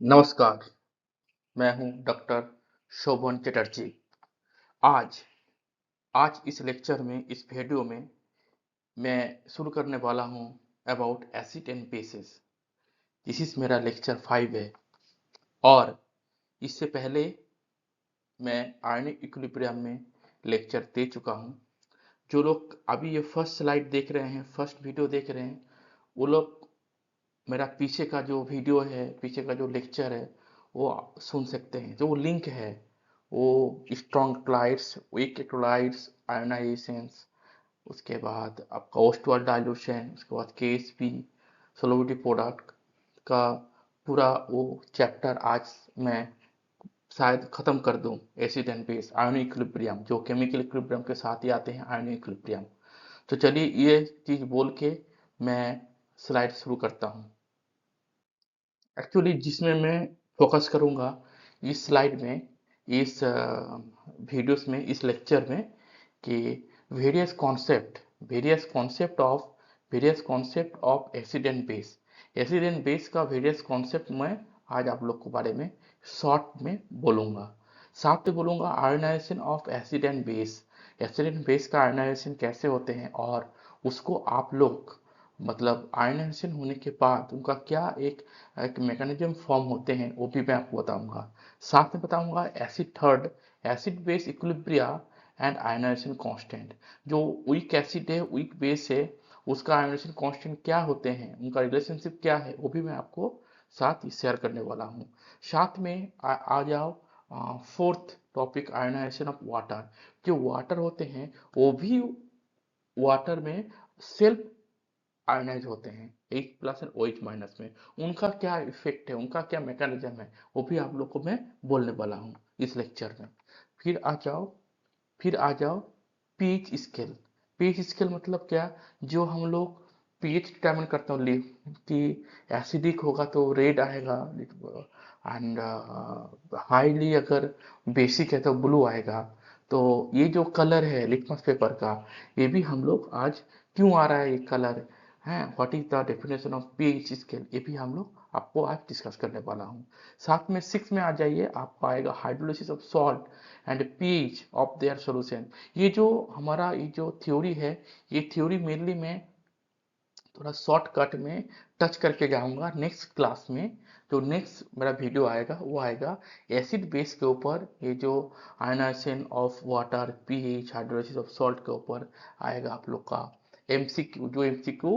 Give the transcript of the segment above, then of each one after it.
नमस्कार, मैं हूं डॉक्टर शोभन चटर्जी। आज आज इस लेक्चर में, इस वीडियो में मैं शुरू करने वाला हूं about acid and basis. This is मेरा लेक्चर 5 है और इससे पहले मैं आयनिक इक्विलिब्रियम में लेक्चर दे चुका हूं। जो लोग अभी ये फर्स्ट स्लाइड देख रहे हैं, फर्स्ट वीडियो देख रहे हैं, वो लोग मेरा पीछे का जो वीडियो है, पीछे का जो लेक्चर है, वो सुन सकते हैं। जो लिंक है वो स्ट्रॉन्ग इलेक्ट्रोलाइट्स, वीक इलेक्ट्रोलाइट्स, आयोनाइजेशंस, उसके बाद आपका ओस्टोअल डाइल्यूशन, उसके बाद केएसपी सोलिबिलिटी प्रोडक्ट का पूरा वो चैप्टर आज मैं शायद खत्म कर दूं। Acid and base, ionic equilibrium, जो केमिकल इक्विलिब्रियम के साथ ही आते हैं, आयोनिक इक्विलिब्रियम। तो चलिए ये चीज बोल के मैं स्लाइड शुरू करता हूँ। एक्चुअली जिसमें मैं फोकस करूंगा इस स्लाइड में, इस वीडियोस में, इस लेक्चर में, कि various concept various concept of various concept of acid and base. Acid and base का वेरियस कॉन्सेप्ट मैं आज आप लोग के बारे में शॉर्ट में बोलूंगा। साथ में बोलूंगा ionisation of acid and base. Acid and base का आयोनाइजेशन कैसे होते हैं और उसको आप लोग मतलब आयनाइजेशन होने के बाद उनका क्या एक मैकेनिज्म फॉर्म होते हैं, वो भी मैं आपको बताऊंगा। साथ में बताऊंगा acid base equilibria and ionization constant. जो वीक एसिड है, वीक बेस है, उसका आयनाइजेशन कांस्टेंट क्या होते हैं, उनका रिलेशनशिप क्या है, वो भी मैं आपको साथ ही शेयर करने वाला हूँ। साथ में आ जाओ fourth topic, ionisation of water. जो वाटर होते हैं वो भी वाटर में सेल्फ आयनाइज होते हैं, H plus and O H minus में। उनका क्या इफेक्ट है, उनका क्या मैकेनिज्म है, वो भी आप लोग को मैं बोलने वाला हूँ इस लेक्चर में। फिर आ जाओ फिर आ जाओ पीएच स्केल। पीएच स्केल मतलब क्या? जो हम लोग पीएच डिटरमाइन करते हैं कि एसिडिक होगा तो रेड आएगा, एंड हाईली अगर बेसिक है तो ब्लू आएगा। तो ये जो कलर है लिटमस पेपर का, ये भी हम लोग आज क्यों आ रहा है ये कलर है, what is the definition of pH scale, ये भी हम लोग आपको आज डिस्कस करने वाला हूँ। साथ में 6 में आ जाइए, आपको आएगा hydrolysis of salt and pH of their solution. ये जो हमारा ये जो थ्योरी है, ये थ्योरी मेनली मैं थोड़ा शॉर्टकट में टच करके जाऊंगा नेक्स्ट क्लास में। जो नेक्स्ट मेरा वीडियो आएगा वो आएगा एसिड बेस के ऊपर। ये जो ionisation of water, pH, hydrolysis of salt के ऊपर आएगा आप लोग का एमसीक्यू। जो एमसीक्यू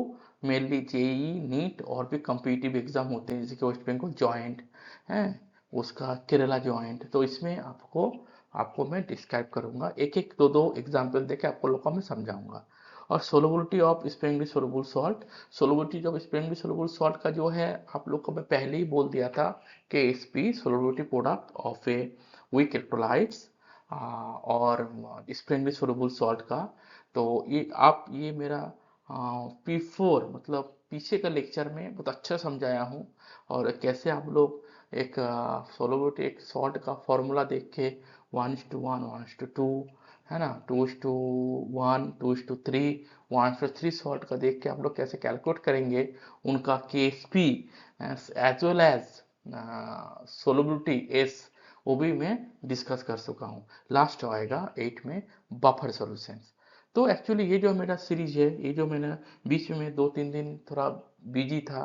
मेनली जेई, नीट और भी कम्पिटिटिव एग्जाम होते हैं, जैसे कि वेस्ट बंगाल जॉइंट है, उसका केरला जॉइंट। तो इसमें आपको आपको मैं डिस्क्राइब करूंगा, एक एक दो दो एग्जाम्पल देके आपको लोगों को मैं समझाऊंगा। और solubility of Sprüngli soluble salt. Solubility of Sprüngli soluble salt का जो है, आप लोग को मैं पहले ही बोल दिया था कि SP solubility product of a weak electrolytes और स्प्रिंगली सोलुबल सॉल्ट का। तो ये मेरा P4 मतलब पीछे का लेक्चर में बहुत अच्छा समझाया हूँ, और कैसे आप लोग एक सोलबिलिटी, एक सॉल्ट का फॉर्मूला देख के 1:1, 1:2 है ना, 2:1, 2:3, 1:3 सॉल्ट का देख के आप लोग कैसे कैलकुलेट करेंगे उनका KSP as well as solubility S, वो भी मैं डिस्कस कर चुका हूँ। लास्ट आएगा 8 में बफर सॉल्यूशंस। तो एक्चुअली ये जो मेरा सीरीज है, ये जो मैंने बीच में 2-3 दिन थोड़ा बिजी था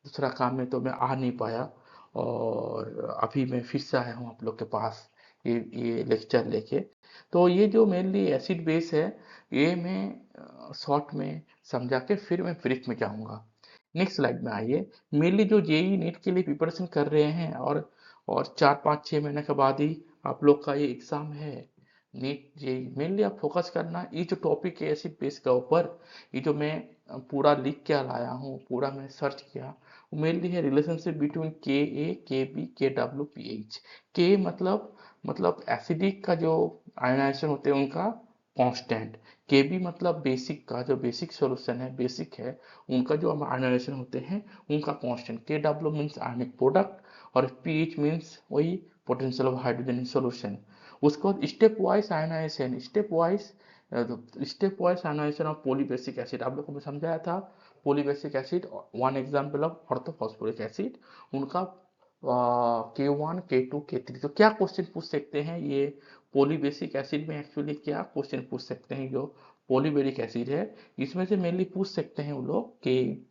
दूसरा काम में, तो मैं आ नहीं पाया, और अभी मैं फिर से आया हूँ आप लोग के पास ये लेक्चर लेके। तो ये जो मेनली एसिड बेस है, ये मैं शॉर्ट में समझा के फिर मैं ब्रीफ में जाऊंगा। नेक्स्ट स्लाइड में आइए। मेनली जो जेई नीट के लिए प्रिपरेशन कर रहे हैं, और 4-5-6 महीने के बाद ही आप लोग का ये एग्जाम है नीट जेई, मेनली आप फोकस करना ये जो टॉपिक है एसिड बेस के ऊपर। ये जो मैं पूरा लिख के लाया हूँ, पूरा मैं सर्च किया, वो मेनली है रिलेशनशिप बिटवीन के ए, के बी, के डब्ल्यू, पी एच। के मतलब एसिडिक का जो आयनाइजेशन होते हैं उनका कांस्टेंट। के बी मतलब बेसिक का, जो बेसिक सॉल्यूशन है, बेसिक है, उनका जो आयनाइजेशन होते हैं उनका constant. K W means ionic product, और पीएच मीन्स वही potential of hydrogen in solution. उसके बाद step wise ionisation of polybasic acid, आप लोगों को मैं समझाया था। Polybasic acid one example of orthophosphoric acid, उनका K1, K2, K3। तो क्या क्वेश्चन पूछ सकते हैं ये पॉलीबेसिक एसिड में, एक्चुअली क्या क्वेश्चन पूछ सकते हैं जो पॉलीबेरिक एसिड है इसमें से मेनली पूछ सकते हैं वो लोग कि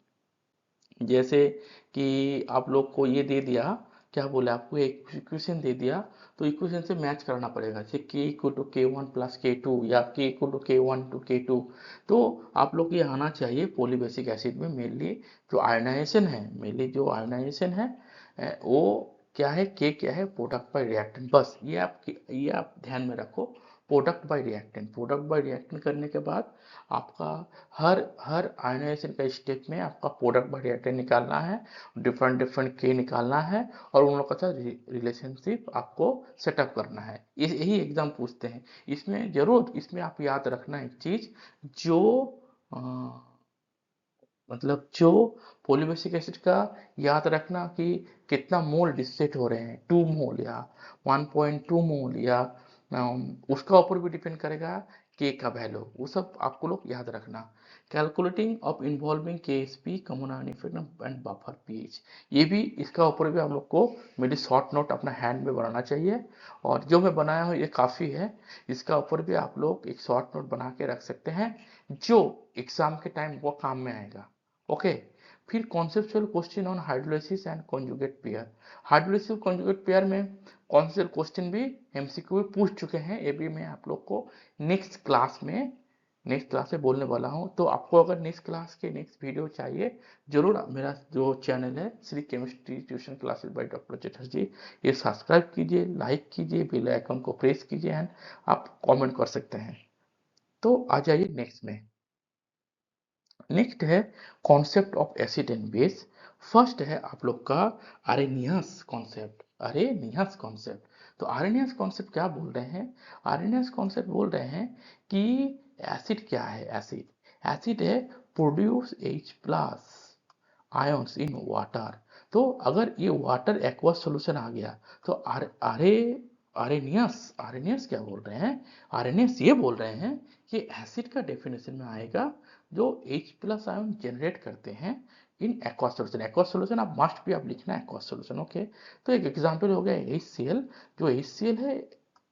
जैसे कि आप लोग को ये दे दिया, क्या बोले, आपको एक इक्वेशन दे दिया, तो इक्वेशन से मैच करना पड़ेगा, जैसे k equal to K1 plus K2 या k equal to K1 to K2। तो आप लोग ये आना चाहिए पॉलीबेसिक एसिड में मेनली जो आयोनाइजेशन है, मेनली जो आयोनाइजेशन है वो क्या है, के क्या है, प्रोडक्ट बाय रिएक्टेंट। बस ये आप ध्यान में रखो, product by reactant. Product by reactant करने के बाद आपका हर हर आयोनाइजेशन का स्टेप में आपका प्रोडक्ट बाय रिएक्टेंट निकालना है, डिफरेंट डिफरेंट के निकालना है और उन लोगों का साथ रिलेशनशिप आपको सेटअप करना है। यही एग्जाम पूछते हैं। इसमें जरूर, इसमें आप याद रखना एक चीज, जो अ, मतलब जो पॉलीबेसिक एसिड का याद रखना कि कितना मोल डिस्टेट हो रहे हैं, 2 मोल या 1.2 मोल या उसका ऊपर भी डिपेंड करेगा के का वैल्यू, वो सब आपको लोग याद रखना। कैलकुलेटिंग ऑफ इन्वॉल्विंग के S P common ion effect and buffer pH, ये भी इसका ऊपर भी आप लोग को मेरी शॉर्ट नोट अपना हैंड में बनाना चाहिए। और जो मैं बनाया हूँ ये काफ़ी है, इसका ऊपर भी आप लोग एक शॉर्ट नोट बना के रख सकते हैं जो एग्जाम के टाइम वो काम में आएगा। ओके। फिर conceptual question on hydrolysis and conjugate pair. Hydrolysis conjugate pair में कॉन्सेप्चुअल क्वेश्चन भी एमसीक्यू में पूछ चुके हैं, ये भी मैं आप लोग को नेक्स्ट क्लास में बोलने वाला हूं। तो आपको अगर नेक्स्ट क्लास के नेक्स्ट वीडियो चाहिए, जरूर मेरा जो चैनल है Shri chemistry tuition classes by doctor Chatterjee, ये सब्सक्राइब कीजिए, लाइक कीजिए, बेल आइकन को प्रेस कीजिए एंड आप कमेंट कर सकते हैं। तो आ जाइए नेक्स्ट में। नेक्स्ट है concept of acid and base. First है आप लोग का आरेनियस कॉन्सेप्ट। आरेनियस कॉन्सेप्ट, तो आरेनियस कॉन्सेप्ट क्या बोल रहे हैं? आरेनियस कॉन्सेप्ट बोल रहे हैं कि एसिड क्या है। एसिड है produce H plus ions in water. तो अगर ये वाटर एक्वस सॉल्यूशन आ गया तो आरेनियस आरेनियस क्या बोल रहे हैं? आरेनियस ये बोल रहे हैं कि एसिड का डेफिनेशन में आएगा जो H प्लस आयन जनरेट करते हैं इन एक्वस सॉल्यूशन। एक्वस सॉल्यूशन आप मस्ट भी आप लिखना है एक्वस सॉल्यूशन। ओके। तो एक एग्जांपल हो गया HCl, जो HCl है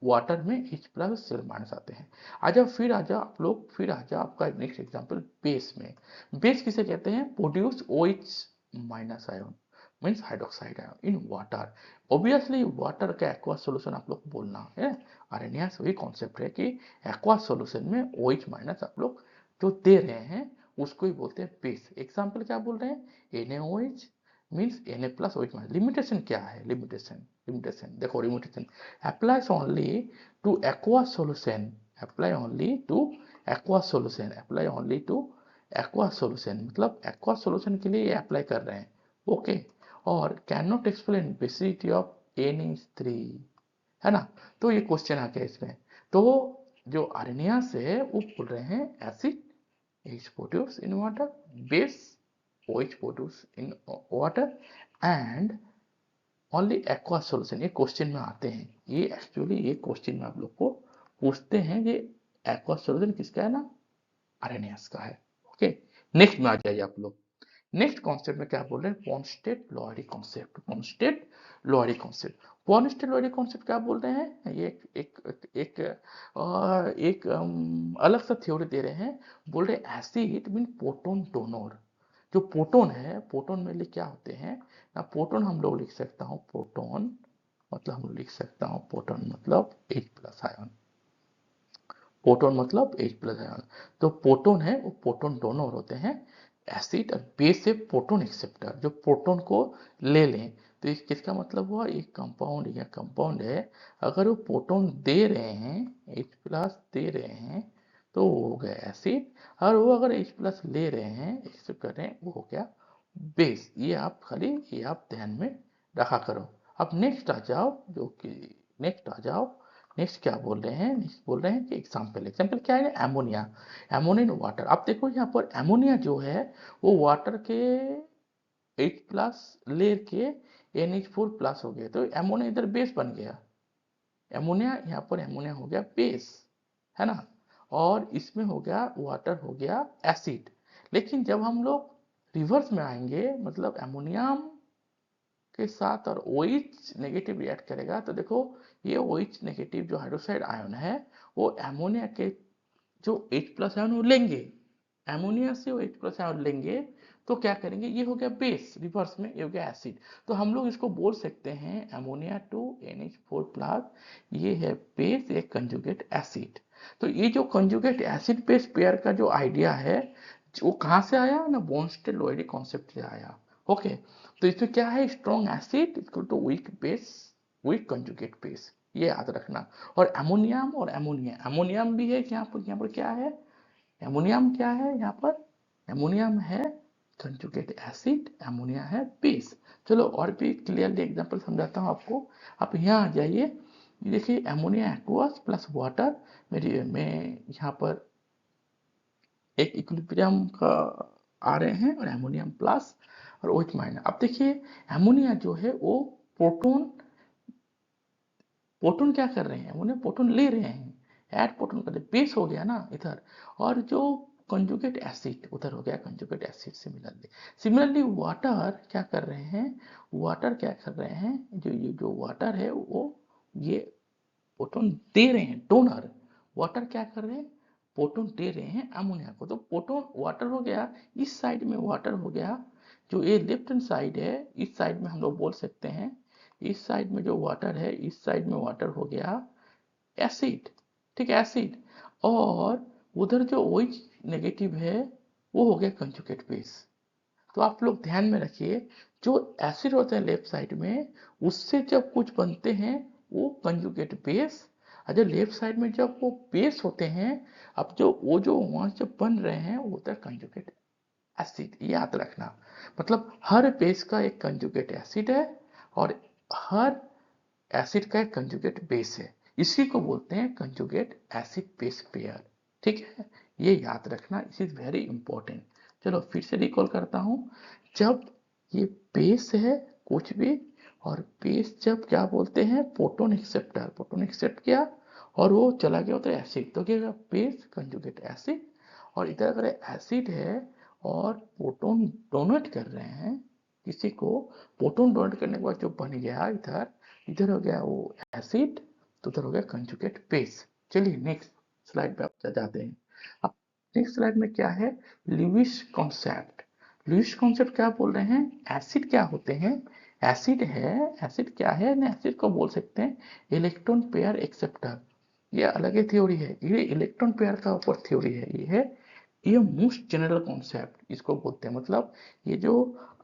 वाटर में H प्लस Cl माइनस आते हैं। आ जाओ आप लोग, फिर आ जाओ आपका नेक्स्ट एग्जांपल बेस में। बेस किसे कहते हैं? Produce OH minus ion means hydroxide ion in water. Obviously water का एक्वस सॉल्यूशन आप लोग बोलना है। आरएनएस वही कॉन्सेप्ट है कि एक्वस सॉल्यूशन में OH माइनस आप लोग जो दे रहे हैं उसको ही बोलते हैं बेस। एग्जाम्पल क्या बोल रहे हैं? NaOH means Na plus OH minus. Limitation क्या है? लिमिटेशन देखो, limitation applies only to aqueous solution, aqua solution, मतलब एक्वा सॉल्यूशन के लिए ये अप्लाई कर रहे हैं। ओके। और can not explain basicity of NH3, है ना। तो ये क्वेश्चन आ गया इसमें। तो जो आर्नियास है वो बोल रहे हैं acid H produce in water, base OH produce in water and only aqua solution. ये क्वेश्चन में आते हैं, ये एक्चुअली ये क्वेश्चन में आप लोग को पूछते हैं ये एक्वा सॉल्यूशन किसका है ना, आरएनएस का है। ओके। नेक्स्ट में आ जाइए आप लोग। नेक्स्ट कॉन्सेप्ट में क्या बोल रहे हैं? पॉन्स्टेड लोहरी कॉन्सेप्ट। पॉन्स्टेड लोहरी कॉन्सेप्ट क्या बोल रहे हैं? ये एक अलग सा थ्योरी दे रहे हैं। बोल रहे हैं एसिड मीन प्रोटॉन डोनर। जो प्रोटॉन है, प्रोटॉन में क्या होते हैं ना, प्रोटॉन हम लोग लिख सकता हूँ, प्रोटॉन मतलब हम लिख सकता हूँ, प्रोटॉन मतलब H प्लस आयन, प्रोटॉन मतलब H प्लस आयन। तो प्रोटॉन है वो प्रोटॉन डोनर होते हैं। एसिड और बेस है प्रोटॉन एक्सेप्टर, जो प्रोटॉन को ले लें। तो ये किसका मतलब हुआ? एक कंपाउंड या कंपाउंड है, अगर वो प्रोटॉन दे रहे हैं, H प्लस दे रहे हैं तो वो हो गया एसिड, और वो अगर H प्लस ले रहे हैं, एक्सेप्ट कर रहे हैं, वो हो गया बेस। ये आप खाली ये आप ध्यान में रखा करो। अब नेक्स्ट आ जाओ, जो कि नेक्स्ट आ जाओ, नेक्स्ट क्या बोल रहे हैं? नेक्स्ट बोल रहे हैं कि एग्जाम्पल क्या है? Ammonia, ammonia in water. अब देखो यहाँ पर एमोनिया जो है वो वाटर के H प्लस ले के NH4 प्लस हो गया, तो एमोनिया इधर बेस बन गया। एमोनिया यहाँ पर एमोनिया हो गया बेस, है ना। और इसमें हो गया वाटर हो गया एसिड। लेकिन जब हम लोग रिवर्स में आएंगे, मतलब एमोनियम के साथ और OH नेगेटिव रिएक्ट करेगा तो देखो ये OH नेगेटिव जो हाइड्रोक्साइड आयन है वो अमोनिया के जो H+ आयन वो लेंगे, अमोनिया से वो H+ आयन लेंगे तो क्या करेंगे, ये हो गया बेस, रिवर्स में ये हो गया एसिड। तो हम लोग इसको बोल सकते हैं अमोनिया टू NH4+, ये है बेस, एक कंजुगेट एसिड। तो ये जो कंजुगेट एसिड बेस पेयर का जो आइडिया है वो कहाँ से आया ना, बोर्नस्टेड-लोएडी कॉन्सेप्ट से आया। ओके, तो इसमें क्या है, strong acid equal to weak base, weak conjugate base, ये याद रखना। और अमोनियम और अमोनिया, अमोनियम भी है यहाँ पर क्या है, अमोनियम क्या है यहाँ पर, अमोनियम है कंजुगेट एसिड, अमोनिया है बेस। चलो और भी क्लियरली एग्जांपल समझाता हूँ आपको। आप यहाँ आ जाइए, देखिए अमोनिया एक्वस प्लस वाटर, मैं यहाँ पर एक इक्विलिब्रियम का आ रहे हैं और अमोनियम प्लस और OH माइनस। अब देखिए अमोनिया जो है वो प्रोटॉन प्रोटॉन क्या कर रहे हैं, अमोनिया प्रोटॉन ले रहे हैं, ऐड प्रोटॉन कर रहे, बेस हो गया ना इधर, और जो कंजुगेट एसिड उधर हो गया कंजुगेट एसिड। सिमिलरली वाटर क्या कर रहे हैं, वाटर क्या कर रहे हैं, जो वाटर है वो ये प्रोटॉन दे रहे हैं, डोनर। वाटर क्या कर रहे हैं, प्रोटॉन दे रहे हैं अमोनिया को, तो प्रोटॉन वाटर हो गया, इस साइड में वाटर हो गया, जो ये लेफ्ट हैंड साइड है इस साइड में हम लोग बोल सकते हैं, इस साइड में जो वाटर है इस साइड में वाटर हो गया एसिड, ठीक है एसिड। और उधर जो OH नेगेटिव है वो हो गया कंजुगेट बेस। तो आप लोग ध्यान में रखिए, जो एसिड होते हैं लेफ्ट साइड में उससे जब कुछ बनते हैं वो कंजुगेट बेस, और जो लेफ्ट साइड में जब वो बेस होते हैं, अब जो वहां से बन रहे हैं वो होता है कंजुगेट एसिड, याद रखना। मतलब हर बेस का एक कंजुगेट एसिड है और हर एसिड का एक कंजुगेट बेस है, इसी को बोलते हैं कंजुगेट एसिड बेस पेयर, ठीक है, ये याद रखना, इट इज वेरी इंपॉर्टेंट। चलो फिर से रिकॉल करता हूँ, जब ये बेस है कुछ भी, और बेस जब क्या बोलते हैं, प्रोटॉन एक्सेप्टर, प्रोटॉन एक्सेप्ट किया और वो चला गया होता है एसिड, तो क्या बेस कंजुगेट एसिड। और इधर अगर एसिड है और प्रोटॉन डोनेट कर रहे हैं किसी को, प्रोटॉन डोनेट करने के बाद जो बन गया इधर, इधर हो गया वो एसिड, तो उधर हो गया कंजुगेट बेस। चलिए नेक्स्ट स्लाइड पे आप जाते हैं। अब नेक्स्ट स्लाइड में क्या है, लुईस कॉन्सेप्ट। लुईस कॉन्सेप्ट क्या बोल रहे हैं, एसिड क्या होते हैं, एसिड है, एसिड क्या है ना, एसिड को बोल सकते हैं इलेक्ट्रॉन पेयर एक्सेप्टर। ये अलग ही थ्योरी है, ये इलेक्ट्रॉन पेयर का ऊपर थ्योरी है, ये मोस्ट जनरल कॉन्सेप्ट इसको बोलते हैं। मतलब ये जो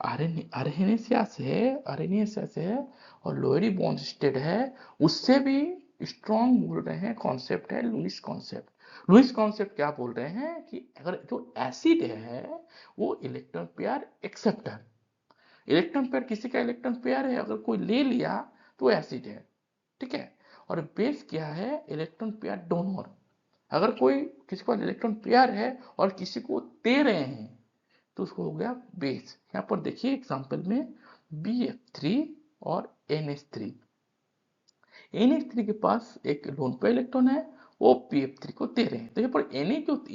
आर्हेनियस है, आर्हेनियस है और लोअरी बॉन्डेड है, उससे भी स्ट्रॉन्ग बोल रहे हैं कॉन्सेप्ट है लुईस कॉन्सेप्ट। लुईस कॉन्सेप्ट क्या बोल रहे हैं कि अगर जो एसिड है वो electron pair acceptor, electron pair किसी का इलेक्ट्रॉन पेयर है अगर कोई ले लिया तो एसिड है, ठीक है। और बेस क्या है, इलेक्ट्रॉन पेयर डोनर, अगर कोई किसी का इलेक्ट्रॉन पेयर है और किसी को दे रहे हैं तो उसको हो गया बेस। यहाँ पर देखिए एग्जांपल में BF3 और NH3, NH3 के पास एक लोन पे इलेक्ट्रॉन है, वो BF3 को दे रहे हैं, तो यहाँ पर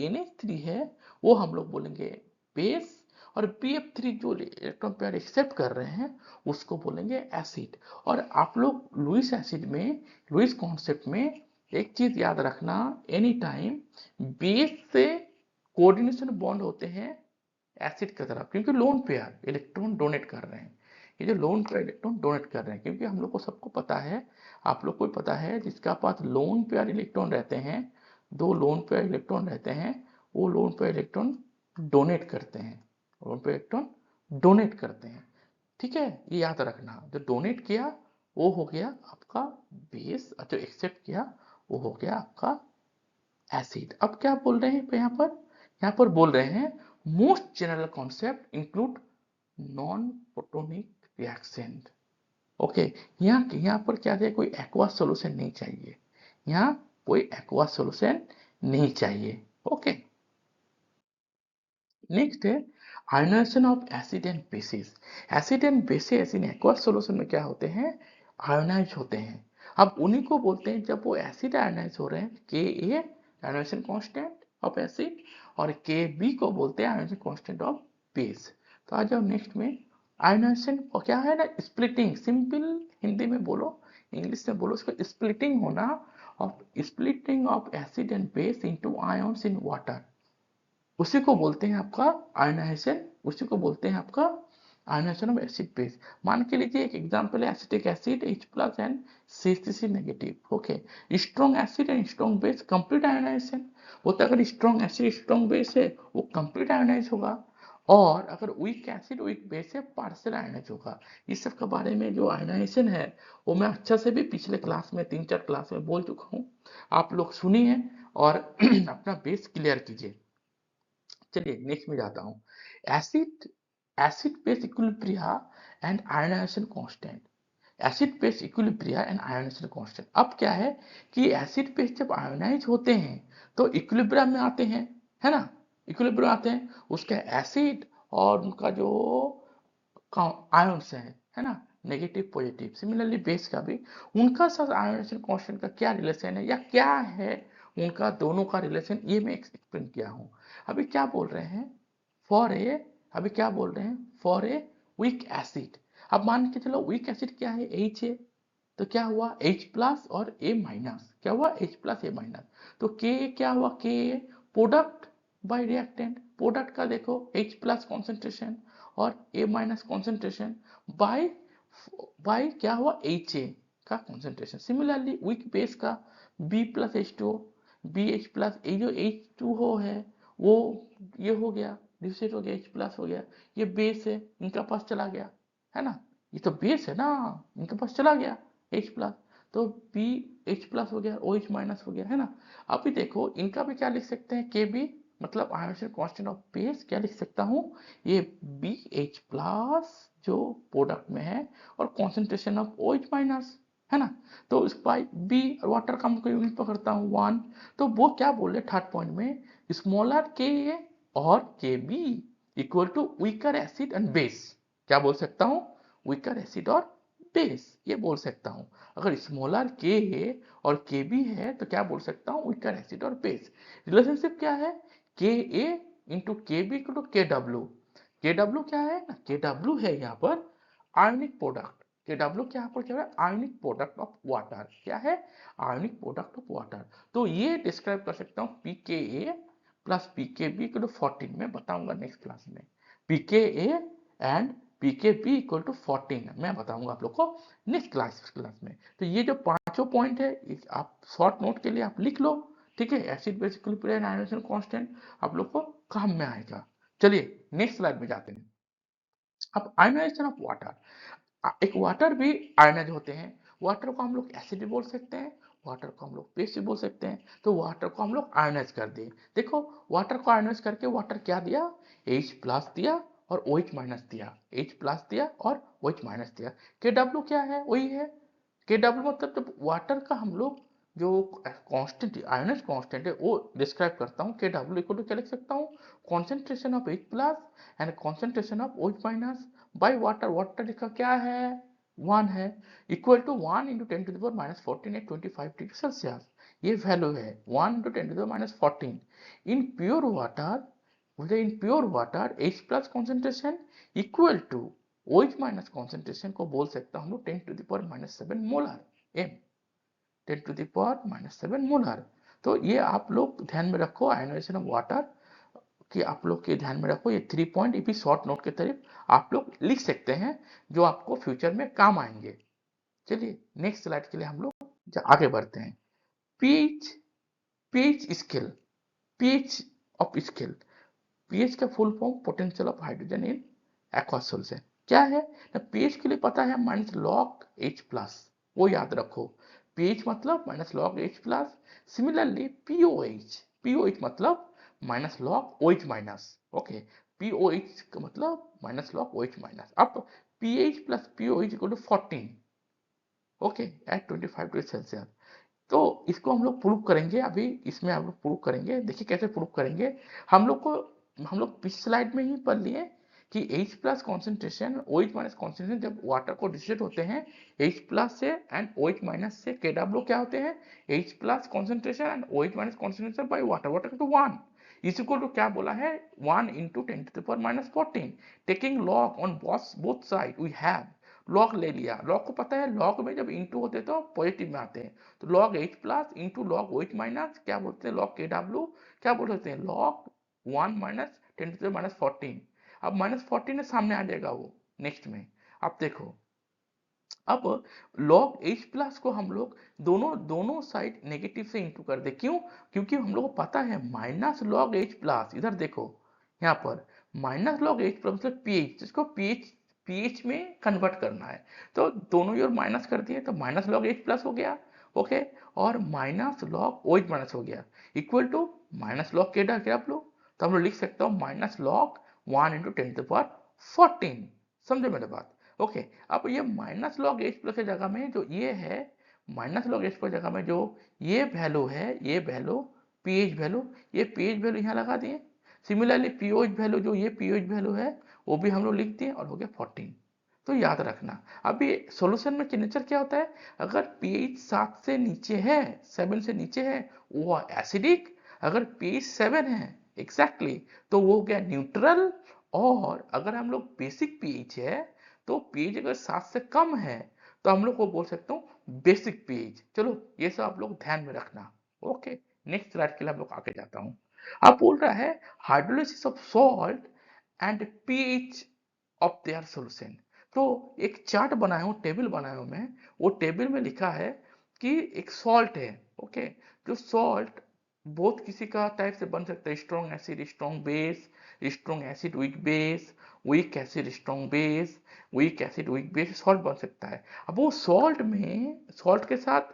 NH3 है वो हम लोग बोलेंगे बेस, और BF3 जो इलेक्ट्रॉन पेयर एक्सेप्ट कर रहे हैं उसको बोलेंगे एसिड। और आप लोग लुईस एसिड में, लुईस कॉन्सेप्ट में एक चीज याद रखना, एनी टाइम बेस से कोऑर्डिनेशन बॉन्ड होते हैं एसिड की तरफ, क्योंकि लोन पेयर इलेक्ट्रॉन डोनेट कर रहे हैं, ये जो लोन पेयर इलेक्ट्रॉन डोनेट कर रहे हैं, क्योंकि हम लोग को सबको पता है, आप लोग को पता है जिसका पास लोन पेयर इलेक्ट्रॉन रहते हैं, दो लोन पेयर इलेक्ट्रॉन रहते हैं, वो लोन पेयर इलेक्ट्रॉन डोनेट करते हैं, लोन पेयर इलेक्ट्रॉन डोनेट करते हैं, ठीक है, ये याद रखना। जो डोनेट किया वो हो गया आपका बेस, और जो एक्सेप्ट किया वो हो गया आपका एसिड। अब क्या बोल रहे हैं यहाँ पर बोल रहे हैं most general concept include non protonic reaction. Okay, यहाँ पर क्या है, कोई एक्वा सॉल्यूशन नहीं चाहिए, यहाँ कोई एक्वा सॉल्यूशन नहीं चाहिए। ओके, नेक्स्ट है ionisation of acid and bases. Acid and bases in aqueous solution में क्या होते हैं, आयोनाइज होते हैं। अब उन्हीं को बोलते हैं जब वो एसिड आयोनाइज हो रहे हैं, Ka ionisation constant of acid, और Kb को बोलते हैं आयोनाइजेशन कांस्टेंट ऑफ बेस। तो आ जाओ नेक्स्ट में, आयोनाइजेशन क्या है ना, स्प्लिटिंग, सिंपल हिंदी में बोलो, इंग्लिश में बोलो, इसको स्प्लिटिंग होना of, splitting of acid and base into ions in water, उसी को बोलते हैं आपका आयनाइजेशन, उसी को बोलते हैं आपका आयनाइजेशन ऑफ एसिड बेस। मान के लीजिए एक एग्जांपल है acetic acid H plus and CC negative. Okay, strong acid and strong base complete ionization. वो तो अगर स्ट्रॉन्ग एसिड स्ट्रॉन्ग बेस है वो कंप्लीट आयनाइज होगा, और अगर वीक एसिड वीक बेस है पार्शियल आयनाइज होगा। इस सब के बारे में जो आयनाइजेशन है वो मैं अच्छा से भी पिछले क्लास में 3-4 क्लास में बोल चुका हूँ, आप लोग सुनिए और अपना बेस क्लियर कीजिए। चलिए नेक्स्ट में जाता हूँ। Acid acid base equilibria and ionization constant, acid base equilibria and ionization constant. अब क्या है कि एसिड बेस जब आयनाइज होते हैं तो इक्विलिब्रियम में आते हैं, है ना, इक्विलिब्रियम आते हैं, उसका एसिड और उनका जो आयंस है ना, नेगेटिव पॉजिटिव, सिमिलरली बेस का भी उनका साथ आयनाइजेशन कांस्टेंट का क्या रिलेशन है या क्या है उनका दोनों का रिलेशन, ये मैं एक्सप्लेन किया हूँ। अभी क्या बोल रहे हैं फॉर ए, अभी क्या बोल रहे हैं फॉर ए वीक एसिड। अब मान के चलो वीक एसिड क्या है, H है, तो क्या हुआ H प्लस और A माइनस, क्या हुआ H प्लस A माइनस, तो K क्या हुआ, K product by reactant, product का देखो H प्लस कॉन्सेंट्रेशन और A minus concentration by by क्या हुआ HA का कॉन्सेंट्रेशन। सिमिलरली वीक बेस का B plus H2O, BH plus, ये जो H2O है वो ये हो गया डिफिसिट हो गया, H प्लस हो गया, ये बेस है इनका पास चला गया, है ना, ये तो बेस है ना, इनके पास चला गया H प्लस, तो बी H प्लस हो गया, OH माइनस हो गया, है ना। अभी देखो इनका भी क्या लिख सकते हैं, KB मतलब आयोनाइजेशन कांस्टेंट ऑफ बेस क्या लिख सकता हूँ, ये BH प्लस जो प्रोडक्ट में है और कॉन्सेंट्रेशन ऑफ OH माइनस, है ना। तो इस बाई बी वाटर का मैं यूनिट पकड़ता हूँ 1, तो वो क्या बोल रहे थर्ड पॉइंट में, स्मॉलर के और K B equal to weaker acid and base, क्या बोल सकता हूँ, वीकर एसिड और बेस, ये बोल सकता हूँ। अगर स्मॉलर के है और के बी है तो क्या बोल सकता हूँ, वीकर एसिड और बेस। रिलेशनशिप क्या है, के ए इंटू के बी इंटू के डब्ल्यू, के डब्ल्यू क्या है ना, के डब्ल्यू है यहाँ पर आयनिक प्रोडक्ट, के डब्ल्यू क्या आपको क्या है, आयनिक प्रोडक्ट ऑफ वाटर, क्या है, आयनिक प्रोडक्ट ऑफ वाटर। तो ये डिस्क्राइब कर सकता हूँ P K A plus P K B equal to 14, मैं बताऊंगा नेक्स्ट क्लास में, P K A and P K B equal to 14 मैं बताऊंगा आप लोग को नेक्स्ट क्लास में। तो ये जो पांचों पॉइंट है आप शॉर्ट नोट के लिए आप लिख लो, ठीक है, acid base equilibrium ionization constant आप लोग को काम में आएगा। चलिए नेक्स्ट स्लाइड में जाते हैं। अब आयनाइजेशन ऑफ वाटर, एक वाटर भी आयनाइज होते हैं, वाटर को हम लोग एसिड भी बोल सकते हैं, वाटर को हम लोग बेस भी बोल सकते हैं, तो वाटर को हम लोग आयनाइज कर दिए। देखो वाटर को आयनाइज करके वाटर क्या दिया, H प्लस दिया और OH माइनस दिया, H प्लस दिया और OH माइनस दिया। KW क्या है, वही है KW, मतलब जब वाटर का हम लोग जो कांस्टेंट आयनाइज कांस्टेंट है वो डिस्क्राइब करता हूँ, KW इक्वल टू क्या लिख सकता हूँ, concentration of H plus and concentration of OH minus by water, water का क्या है 1 है, equal to 1 into 10 to the power minus 14 at 25 degree Celsius, ये वैल्यू है 1 into 10 to the power minus 14। In pure water, in pure water H plus concentration equal to OH minus concentration को बोल सकता हूँ 10 to the power minus 7 molar M, 10 to the power minus 7 molar. तो ये आप लोग ध्यान में रखो आयनाइजेशन ऑफ वाटर कि आप लोग के ध्यान में रखो, ये 3 पॉइंट ये भी शॉर्ट नोट के तरफ आप लोग लिख सकते हैं जो आपको फ्यूचर में काम आएंगे। चलिए नेक्स्ट स्लाइड के लिए हम लोग आगे बढ़ते हैं। PH, pH scale, pH of scale, pH का full form potential of hydrogen in aqueous solution क्या है ना, पीएच के लिए पता है माइनस लॉग H प्लस, वो याद रखो, पीएच मतलब minus log H plus. Similarly pOH, pOH मतलब minus log OH minus, okay, pOH का मतलब माइनस लॉग OH माइनस। अब pH plus pOH equal to 14, okay, at 25 degree Celsius. तो इसको हम लोग प्रूव करेंगे, अभी इसमें हम लोग प्रूव करेंगे, देखिए कैसे प्रूव करेंगे। हम लोग पिछली स्लाइड में ही पढ़ लिए कि H plus concentration OH minus concentration जब वाटर को डिस्टिलेट होते हैं H प्लस से एंड OH माइनस से, KW क्या होते हैं, H plus concentration and OH minus concentration by water, water तो 1 इस इक्वल टू क्या बोला है 1 into 10⁻14। Taking log on both side we have log ले लिया। लॉग को पता है लॉग में जब इंटू होते हैं तो पॉजिटिव में आते हैं, तो log H plus into log H minus क्या बोलते हैं लॉग के डब्ल्यू क्या बोल सकते हैं लॉग 1 माइनस 10⁻14। अब -14 सामने आ जाएगा वो नेक्स्ट में। अब देखो अब log h प्लस को हम लोग दोनों साइड नेगेटिव से इंटू कर दे, क्यों? क्योंकि हम लोग को पता है माइनस लॉग एच प्लस, इधर देखो यहाँ पर माइनस लॉग एच प्लस मतलब पीएच, जिसको पीएच में कन्वर्ट करना है, तो दोनों ओर माइनस कर दिए तो माइनस लॉग एच प्लस हो गया, ओके, और minus log O H minus हो गया equal to minus log K W. तो हम लोग लिख सकते हो माइनस लॉग 1 इंटू 10⁻14। समझे मेरे बात? ओके, अब ये माइनस लॉग एच प्लस की जगह में जो ये है माइनस लॉग एच प्लस जगह में जो ये वैल्यू है, ये वैल्यू पीएच वैल्यू, ये पीएच वैल्यू यहाँ लगा दिए। सिमिलरली पीओएच वैल्यू जो ये पीओएच वैल्यू है वो भी हम लोग लिख दिए और हो गया 14। तो याद रखना अभी सॉल्यूशन में नेचर क्या होता है, अगर पीएच 7 से नीचे है 7 से नीचे है वो एसिडिक, अगर पीएच 7 है एग्जैक्टली तो वो हो गया न्यूट्रल, और अगर हम लोग बेसिक पीएच है तो पीएच अगर 7 से कम है तो हम लोग को बोल सकते हो बेसिक पीएच। चलो ये सब आप लोग ध्यान में रखना। ओके, नेक्स्ट स्लाइड के लिए हम लोग आगे जाता हूँ। अब बोल रहा है hydrolysis of salt and pH of their solution. तो एक चार्ट बनाया हूँ, टेबल बनाया हूँ मैं, वो टेबल में लिखा है कि एक सॉल्ट है, ओके, जो सॉल्ट बहुत किसी का टाइप से बन सकता है, strong acid strong base, strong acid weak base, weak acid strong base, weak acid weak base salt बन सकता है। अब वो सॉल्ट में सॉल्ट के साथ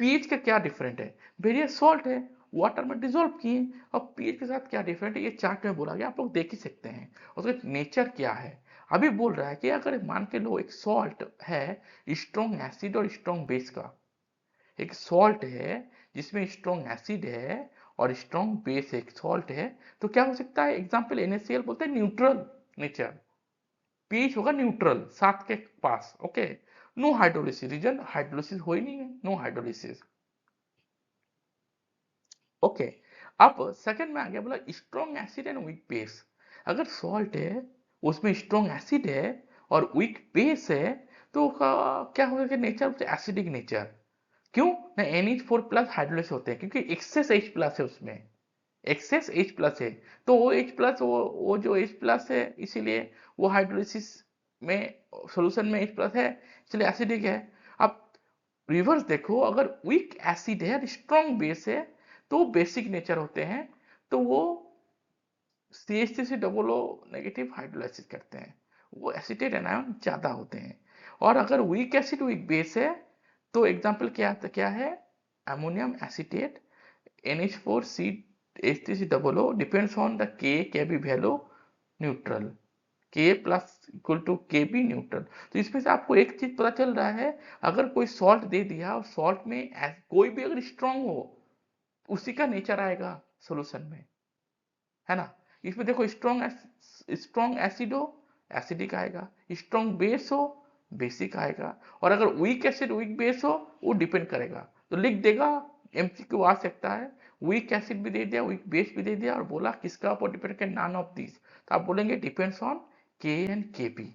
पीएच का क्या डिफरेंट है, वेरियस सॉल्ट है वाटर में डिजोल्व किए, अब पीएच के साथ क्या डिफरेंट है ये चार्ट में बोला गया, आप लोग देख ही सकते हैं उसका नेचर क्या है। अभी बोल रहा है कि अगर मान के लो एक सॉल्ट है स्ट्रॉन्ग एसिड और स्ट्रॉन्ग बेस का, एक सॉल्ट है जिसमें स्ट्रॉन्ग एसिड है और स्ट्रॉन्ग बेस एक सॉल्ट है, तो क्या हो सकता है, एग्जांपल NaCl बोलते हैं न्यूट्रल नेचर, पीएच होगा न्यूट्रल 7 के पास, okay, no hydrolysis, reason hydrolysis हो ही नहीं है, नो हाइड्रोलिसिस, ओके। अब सेकंड में आ गया बोला strong acid and weak base, अगर सॉल्ट है उसमें स्ट्रॉन्ग एसिड है और वीक बेस है तो क्या होगा नेचर एसिडिक नेचर, क्यों ना NH4 प्लस हाइड्रोलिस होते हैं क्योंकि एक्सेस H प्लस है उसमें, एक्सेस H प्लस है, तो वो H प्लस वो जो H प्लस है इसीलिए वो हाइड्रोलिसिस में सॉल्यूशन में H प्लस है इसलिए एसिडिक है। अब रिवर्स देखो, अगर वीक एसिड है स्ट्रॉन्ग बेस है तो बेसिक नेचर होते हैं, तो वो CH3 से डबल ओ नेगेटिव हाइड्रोलाइसिस करते हैं, वो एसिटेट एनायन ज्यादा होते हैं। और अगर वीक एसिड वीक बेस है तो एग्जांपल क्या है ammonium acetate NH4 H3C double O depends on the K B value neutral, K plus equal to K B neutral. तो इसमें से आपको एक चीज पता चल रहा है, अगर कोई सॉल्ट दे दिया और सॉल्ट में कोई भी अगर स्ट्रांग हो उसी का नेचर आएगा सॉल्यूशन में, है ना। इसमें देखो स्ट्रॉन्ग एसिड हो एसिडिक आएगा, स्ट्रॉन्ग बेस हो बेसिक आएगा, और अगर वीक एसिड वीक बेस हो वो डिपेंड करेगा, तो लिख देगा MCQ आ सकता है, वीक एसिड भी दे दिया वीक बेस भी दे दिया और बोला किसका ऊपर डिपेंड करे नन ऑफ दिस, तो आप बोलेंगे डिपेंड्स ऑन के एंड के पी।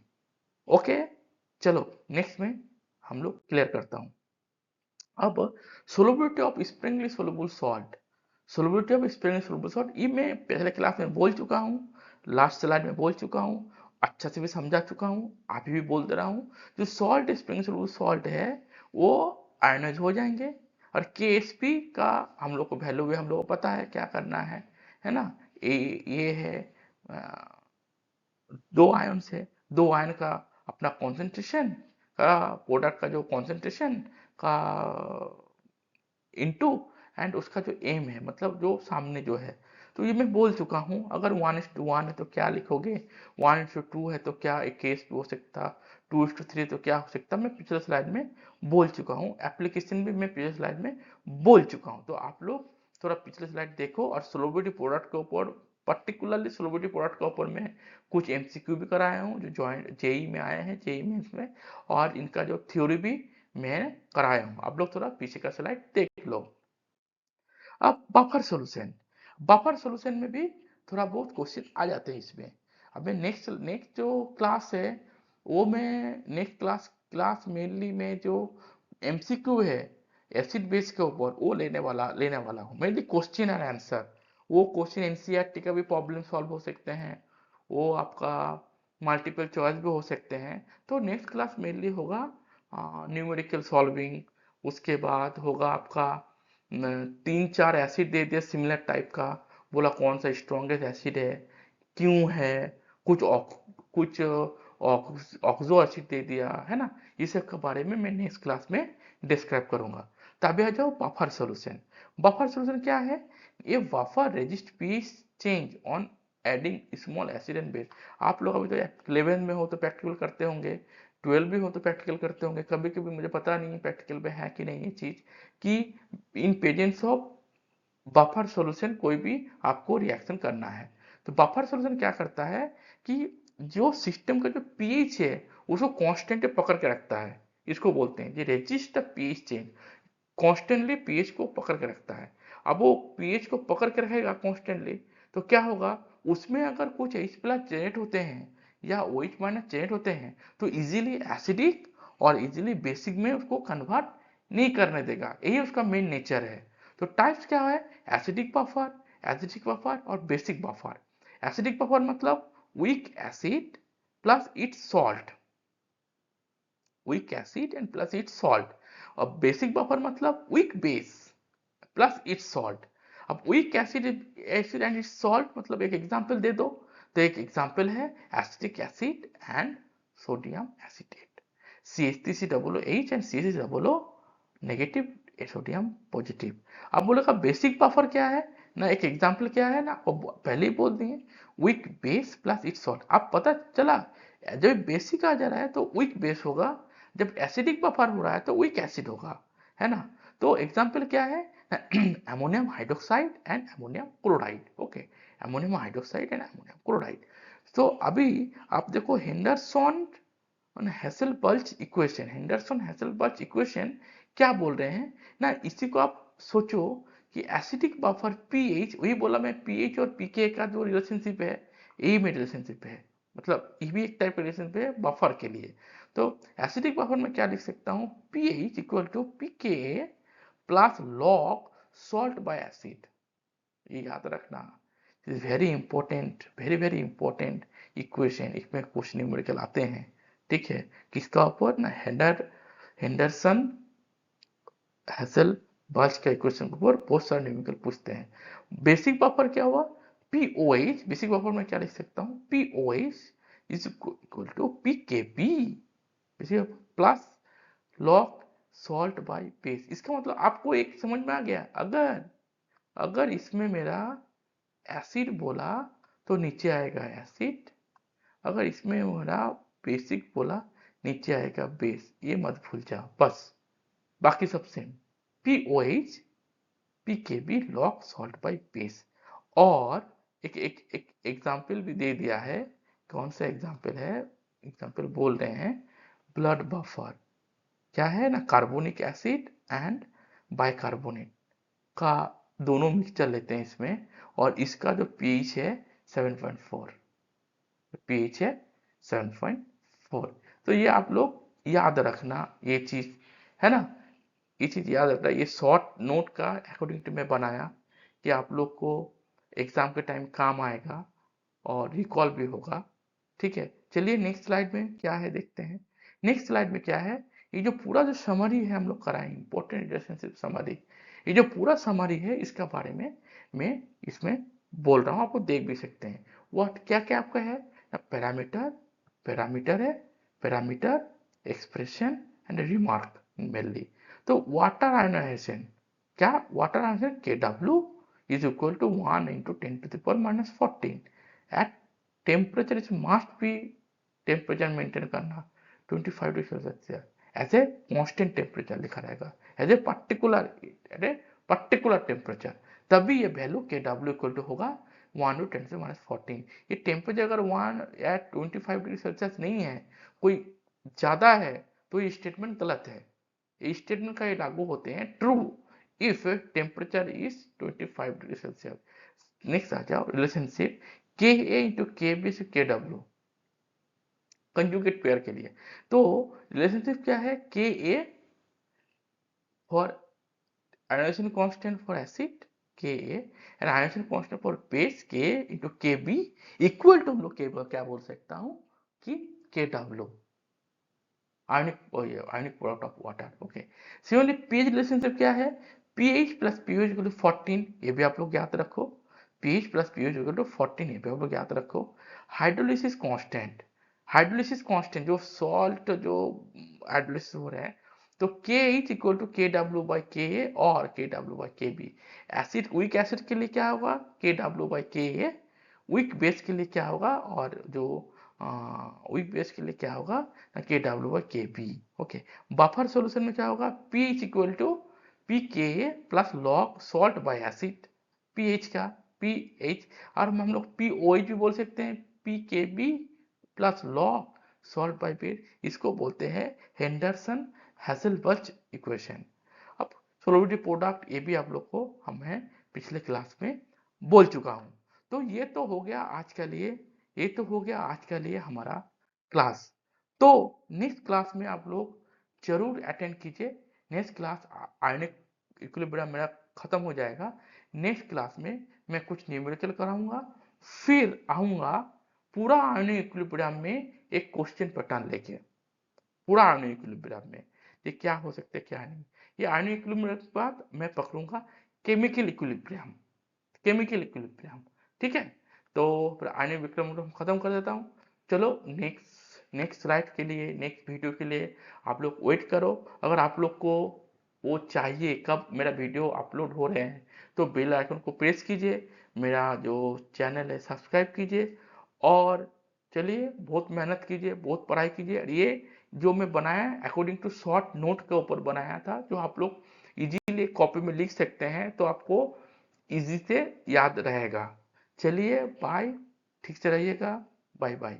ओके, चलो नेक्स्ट में हम लोग क्लियर करता हूं। अब solubility of Sprüngli soluble salt, solubility of Sprüngli soluble salt ये मैं पहले क्लास में बोल चुका हूँ, लास्ट स्लाइड में बोल चुका हूँ, अच्छा से भी समझा चुका हूँ, अभी भी बोल दे रहा हूँ। जो सॉल्ट स्प्रिंगली सोलुबल सॉल्ट है वो आयनाइज हो जाएंगे, और KSP का हम लोग को वैल्यू भी हम लोग को पता है क्या करना है ना। ये है दो आयन है, दो आयन का अपना कॉन्सेंट्रेशन का प्रोडक्ट का जो कॉन्सेंट्रेशन का इनटू एंड उसका जो एम है मतलब जो सामने जो है, तो ये मैं बोल चुका हूँ। अगर 1:1 है तो क्या लिखोगे, 1:2 है तो क्या एक केस भी हो सकता, 2:3 तो क्या हो सकता, मैं पिछले स्लाइड में बोल चुका हूँ, एप्लीकेशन भी मैं पिछले स्लाइड में बोल चुका हूँ। तो आप लोग थोड़ा पिछले स्लाइड देखो, और सोलबिलिटी प्रोडक्ट के ऊपर पर्टिकुलरली सोलबिलिटी प्रोडक्ट के ऊपर मैं कुछ MCQ भी कराया हूँ जो ज्वाइंट जेई में आए हैं, जेई में इसमें, और इनका जो थ्योरी भी मैं कराया हूँ, आप लोग थोड़ा पीछे का स्लाइड देख लो। अब बफर सॉल्यूशन, बफर सॉल्यूशन में भी थोड़ा बहुत क्वेश्चन आ जाते हैं इसमें। अब मैं नेक्स्ट नेक्स्ट जो क्लास है वो मैं नेक्स्ट क्लास मेनली में जो एमसीक्यू है एसिड बेस के ऊपर वो लेने वाला हूँ, मेनली क्वेश्चन एंड आंसर। वो क्वेश्चन एनसीईआरटी का भी प्रॉब्लम सॉल्व हो सकते हैं, वो आपका मल्टीपल चॉइस भी हो सकते हैं। तो नेक्स्ट क्लास मेनली होगा न्यूमेरिकल सॉल्विंग। उसके बाद होगा आपका 3-4 एसिड दे दिया सिमिलर टाइप का, बोला कौन सा स्ट्रॉन्गेस्ट एसिड है, क्यों है, कुछ ऑक्सो एसिड दे दिया है ना। इस सब के बारे में मैं नेक्स्ट क्लास में डिस्क्राइब करूंगा। तभी आ जाओ बफर सॉल्यूशन। बफर सॉल्यूशन क्या है? ये buffer resist pH change on adding small acid and base. आप लोग अभी तो 11 में हो तो प्रैक्टिकल करते होंगे, 12 भी हो तो प्रैक्टिकल करते होंगे। कभी कभी मुझे पता नहीं प्रैक्टिकल में है कि नहीं ये चीज, कि in presence of buffer solution कोई भी आपको रिएक्शन करना है तो बफर सॉल्यूशन क्या करता है कि जो सिस्टम का जो पीएच है उसको कांस्टेंट पकड़ के रखता है। इसको बोलते हैं ये resist the pH change, constantly pH को पकड़ के रखता है। अब वो पीएच को पकड़ के रखेगा कॉन्स्टेंटली, तो क्या होगा, उसमें अगर कुछ H प्लस जनरेट होते हैं या OH माइनस जनरेट होते हैं तो इजीली एसिडिक और इजीली बेसिक में उसको कन्वर्ट नहीं करने देगा। यही उसका मेन नेचर है। तो टाइप्स क्या है? एसिडिक बफर और बेसिक बफर। एसिडिक बफर मतलब weak acid plus its salt, weak acid and plus its salt. और बेसिक बफर मतलब weak base plus its salt. अब weak acid acid and its salt मतलब एक example दे दो, तो एक एग्जांपल है acetic acid and sodium acetate, CH3COOH and CH3COO negative, sodium positive. अब बोलेगा बेसिक बफर क्या है ना, एक एग्जांपल क्या है ना, वो पहले ही बोल दिए, week base plus its salt. अब पता चला जब बेसिक आ जा रहा है तो वीक बेस होगा, जब एसिडिक बफर हो रहा है तो वीक एसिड होगा, है ना। तो एग्जांपल क्या है, ammonium hydroxide and ammonium chloride. Okay, ammonium hydroxide and ammonium chloride. तो अभी आप देखो हेंडरसन हेसलबर्च इक्वेशन, हेंडरसन हेसलबर्च इक्वेशन क्या बोल रहे हैं ना, इसी को आप सोचो कि एसिडिक बफर पीएच, वही बोला मैं, पीएच और पीके का जो रिलेशनशिप है यही में रिलेशनशिप है, मतलब ये भी एक टाइप का रिलेशनशिप है बफर के लिए। तो एसिडिक बफर में क्या लिख सकता हूँ, pH equal to pK plus log salt by acid. ये याद रखना, is very important, very very important equation. इसमें कुछ न्यूमेरिकल आते हैं, ठीक है। किसका ऊपर ना, हेंडरसन हेसल बर्च का इक्वेशन के ऊपर बहुत सारे न्यूमेरिकल पूछते हैं। बेसिक बफर क्या हुआ, पीओएच, बेसिक बफर में क्या लिख सकता हूँ, pOH is equal to pKb plus log salt by base. इसका मतलब आपको एक समझ में आ गया, अगर अगर इसमें मेरा एसिड बोला तो नीचे आएगा एसिड, अगर इसमें मेरा बेसिक बोला नीचे आएगा बेस, ये मत भूल जाओ बस, बाकी सब same. POH PKB log salt by base. और एक एक एक एग्जाम्पल भी दे दिया है, कौन सा एग्जाम्पल है, एग्जाम्पल बोल रहे हैं ब्लड बफर। क्या है ना, कार्बोनिक एसिड एंड बाइकार्बोनेट का दोनों मिक्सचर लेते हैं इसमें, और इसका जो pH है 7.4, pH है 7.4। तो ये आप लोग याद रखना, ये चीज है ना, ये चीज याद रखना। ये शॉर्ट नोट का अकॉर्डिंग टू मैं बनाया कि आप लोग को एग्जाम के टाइम काम आएगा और रिकॉल भी होगा, ठीक है। चलिए नेक्स्ट स्लाइड में क्या है देखते हैं। नेक्स्ट स्लाइड में क्या है, ये जो पूरा जो समरी है हम लोग कराएं, इंपॉर्टेंट रिलेशनशिप समरी, ये जो पूरा समरी है इसका बारे में मैं इसमें बोल रहा हूँ, आपको देख भी सकते हैं। व्हाट क्या क्या आपका है, पैरामीटर, पैरामीटर है, parameter, expression and remark mainly. तो वाटर आयोनाइजेशन, क्या water ionization KW is equal to 1 into 10 to the power minus 14 at temperature is must be, temperature maintain करना 25 degree Celsius as a constant temperature लिखा रहेगा, as a particular temperature, तभी ये value KW equal to होगा 1 to 10 से minus 14। ये temperature अगर 1 या 25 डिग्री सेल्सियस नहीं है, कोई ज्यादा है, तो ये स्टेटमेंट गलत है। ये स्टेटमेंट का ये लागू होते हैं true if temperature is 25 degree Celsius. Next आ जाओ रिलेशनशिप के ए इंटू के बी से के डब्ल्यू कंजुगेट पेयर के लिए। तो रिलेशनशिप क्या है, के A for ionization constant for acid Ka and ionization constant for base Ka into Kb equal to हम लोग क्या बोल सकता हूँ कि Kw ionic product of water. Okay, similarly pH relationship क्या है, pH plus pO equal to 14, ये भी आप लोग याद रखो। PH plus pO equal to 14, ये भी आप लोग याद रखो। हाइड्रोलिसिस कांस्टेंट जो सॉल्ट जो हाइड्रोलिसिस हो रहा है, तो K is equal to K W by K A और K W by K B. Acid weak acid के लिए क्या होगा, K W by K A. Weak base के लिए क्या होगा, और जो वीक बेस के लिए क्या होगा, K W by K B. Okay, buffer solution में क्या होगा, p is equal to p K A plus log salt by acid, pH का पीएच, और हम लोग पी ओ एच भी बोल सकते हैं, P K B plus log salt by bed, इसको बोलते हैं हेंडरसन हैसेलबर्च इक्वेशन। अब सोलिबिलिटी प्रोडक्ट ये भी आप लोग को हमें पिछले क्लास में बोल चुका हूं। तो ये तो हो गया आज के लिए, ये तो हो गया आज के लिए हमारा क्लास। तो नेक्स्ट क्लास में आप लोग जरूर अटेंड कीजिए। नेक्स्ट क्लास आयनिक इक्विलिब्रियम मेरा खत्म हो जाएगा। नेक्स्ट क्लास में मैं कुछ न्यूमेरिकल कराऊंगा, फिर आऊंगा पूरा आयनिक इक्विलिब्रियम में एक क्वेश्चन पैटर्न लेके, पूरा आयनिक इक्विलिब्रियम में ये क्या हो सकता है क्या नहीं। ये आयनिक इक्विलिब्रियम के बाद मैं पकड़ूंगा केमिकल इक्विलिब्रियम, ठीक है। तो फिर आयनिक विक्रम को खत्म कर देता हूँ। चलो नेक्स्ट स्लाइड के लिए, नेक्स्ट वीडियो के लिए आप लोग वेट करो। अगर आप लोग को वो चाहिए कब मेरा वीडियो अपलोड हो रहे हैं, तो बेल आइकन को प्रेस कीजिए, मेरा जो चैनल है सब्सक्राइब कीजिए, और चलिए बहुत मेहनत कीजिए, बहुत पढ़ाई कीजिए। ये जो मैं बनाया अकॉर्डिंग टू शॉर्ट नोट के ऊपर बनाया था, जो आप लोग इजीली कॉपी में लिख सकते हैं, तो आपको इजी से याद रहेगा। चलिए बाय, ठीक से रहिएगा, बाय बाय।